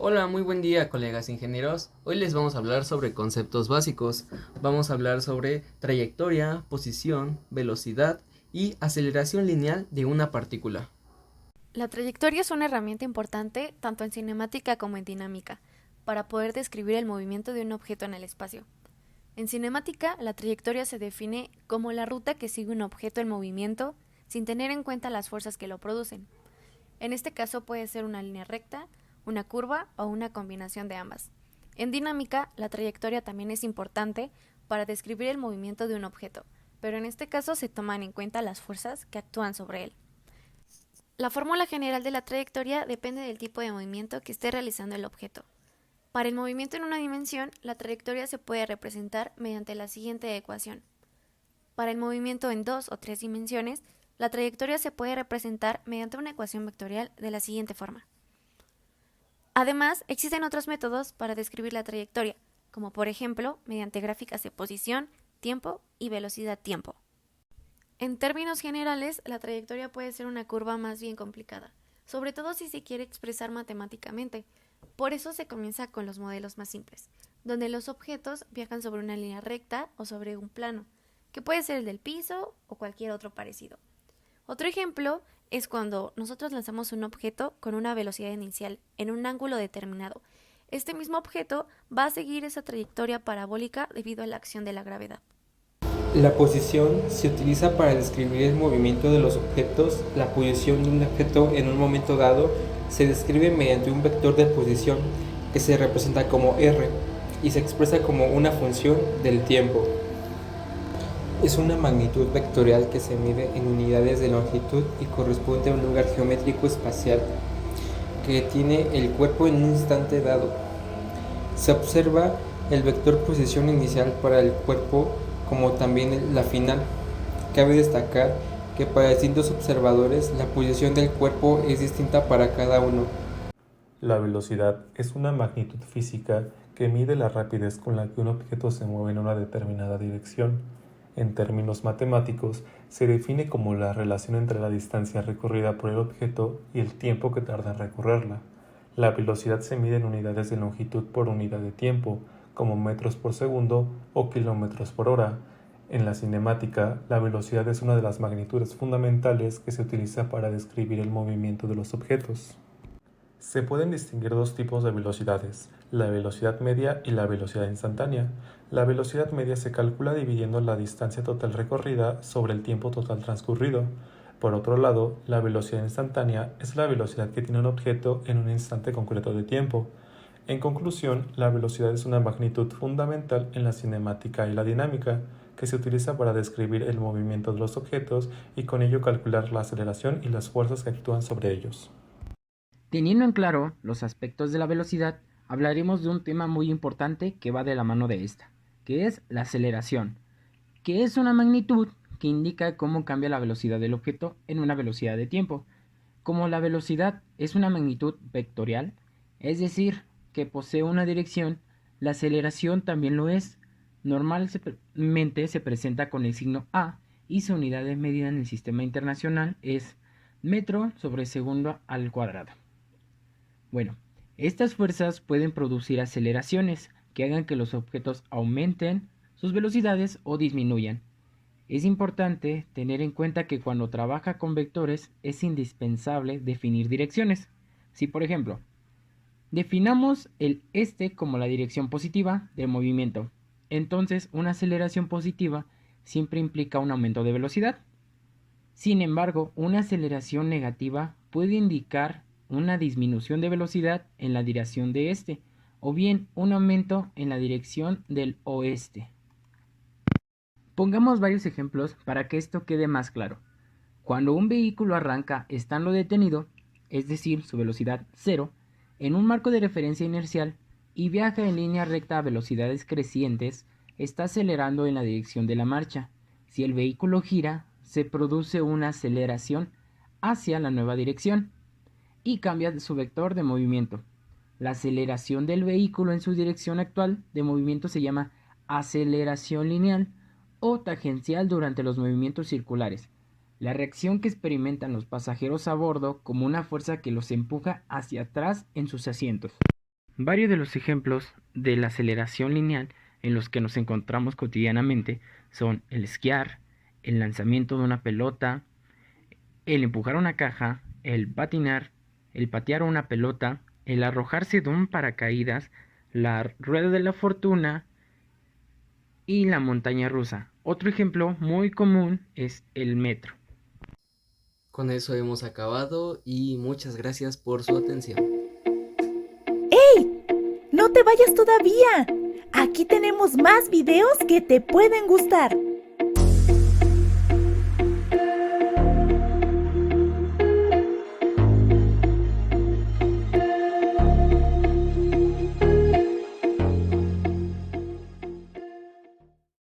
Hola, muy buen día, colegas ingenieros. Hoy les vamos a hablar sobre conceptos básicos. Vamos a hablar sobre trayectoria, posición, velocidad y aceleración lineal de una partícula. La trayectoria es una herramienta importante tanto en cinemática como en dinámica, para poder describir el movimiento de un objeto en el espacio. En cinemática, la trayectoria se define como la ruta que sigue un objeto en movimiento sin tener en cuenta las fuerzas que lo producen. En este caso puede ser una línea recta, una curva o una combinación de ambas. En dinámica, la trayectoria también es importante para describir el movimiento de un objeto, pero en este caso se toman en cuenta las fuerzas que actúan sobre él. La fórmula general de la trayectoria depende del tipo de movimiento que esté realizando el objeto. Para el movimiento en una dimensión, la trayectoria se puede representar mediante la siguiente ecuación. Para el movimiento en dos o tres dimensiones, la trayectoria se puede representar mediante una ecuación vectorial de la siguiente forma. Además, existen otros métodos para describir la trayectoria, como por ejemplo mediante gráficas de posición, tiempo y velocidad-tiempo. En términos generales, la trayectoria puede ser una curva más bien complicada, sobre todo si se quiere expresar matemáticamente. Por eso se comienza con los modelos más simples, donde los objetos viajan sobre una línea recta o sobre un plano, que puede ser el del piso o cualquier otro parecido. Otro ejemplo es cuando nosotros lanzamos un objeto con una velocidad inicial en un ángulo determinado. Este mismo objeto va a seguir esa trayectoria parabólica debido a la acción de la gravedad. La posición se utiliza para describir el movimiento de los objetos. La posición de un objeto en un momento dado se describe mediante un vector de posición que se representa como r y se expresa como una función del tiempo. Es una magnitud vectorial que se mide en unidades de longitud y corresponde a un lugar geométrico espacial que tiene el cuerpo en un instante dado. Se observa el vector posición inicial para el cuerpo como también la final. Cabe destacar que para distintos observadores la posición del cuerpo es distinta para cada uno. La velocidad es una magnitud física que mide la rapidez con la que un objeto se mueve en una determinada dirección. En términos matemáticos, se define como la relación entre la distancia recorrida por el objeto y el tiempo que tarda en recorrerla. La velocidad se mide en unidades de longitud por unidad de tiempo, como metros por segundo o kilómetros por hora. En la cinemática, la velocidad es una de las magnitudes fundamentales que se utiliza para describir el movimiento de los objetos. Se pueden distinguir dos tipos de velocidades, la velocidad media y la velocidad instantánea. La velocidad media se calcula dividiendo la distancia total recorrida sobre el tiempo total transcurrido. Por otro lado, la velocidad instantánea es la velocidad que tiene un objeto en un instante concreto de tiempo. En conclusión, la velocidad es una magnitud fundamental en la cinemática y la dinámica, que se utiliza para describir el movimiento de los objetos y con ello calcular la aceleración y las fuerzas que actúan sobre ellos. Teniendo en claro los aspectos de la velocidad, hablaremos de un tema muy importante que va de la mano de esta, que es la aceleración, que es una magnitud que indica cómo cambia la velocidad del objeto en una velocidad de tiempo. Como la velocidad es una magnitud vectorial, es decir, que posee una dirección, la aceleración también lo es. Normalmente se presenta con el signo A y su unidad de medida en el sistema internacional es metro sobre segundo al cuadrado. Bueno, estas fuerzas pueden producir aceleraciones que hagan que los objetos aumenten sus velocidades o disminuyan. Es importante tener en cuenta que cuando trabaja con vectores es indispensable definir direcciones. Si por ejemplo, definamos el este como la dirección positiva del movimiento, entonces una aceleración positiva siempre implica un aumento de velocidad. Sin embargo, una aceleración negativa puede indicar una disminución de velocidad en la dirección de este, o bien un aumento en la dirección del oeste. Pongamos varios ejemplos para que esto quede más claro. Cuando un vehículo arranca estando detenido, es decir, su velocidad cero, en un marco de referencia inercial y viaja en línea recta a velocidades crecientes, está acelerando en la dirección de la marcha. Si el vehículo gira, se produce una aceleración hacia la nueva dirección y cambia su vector de movimiento. La aceleración del vehículo en su dirección actual de movimiento se llama aceleración lineal o tangencial durante los movimientos circulares. La reacción que experimentan los pasajeros a bordo como una fuerza que los empuja hacia atrás en sus asientos. Varios de los ejemplos de la aceleración lineal en los que nos encontramos cotidianamente son el esquiar, el lanzamiento de una pelota, el empujar una caja, el patinar, el patear una pelota, el arrojarse de un paracaídas, la rueda de la fortuna y la montaña rusa. Otro ejemplo muy común es el metro. Con eso hemos acabado y muchas gracias por su atención. ¡Ey! ¡No te vayas todavía! Aquí tenemos más videos que te pueden gustar.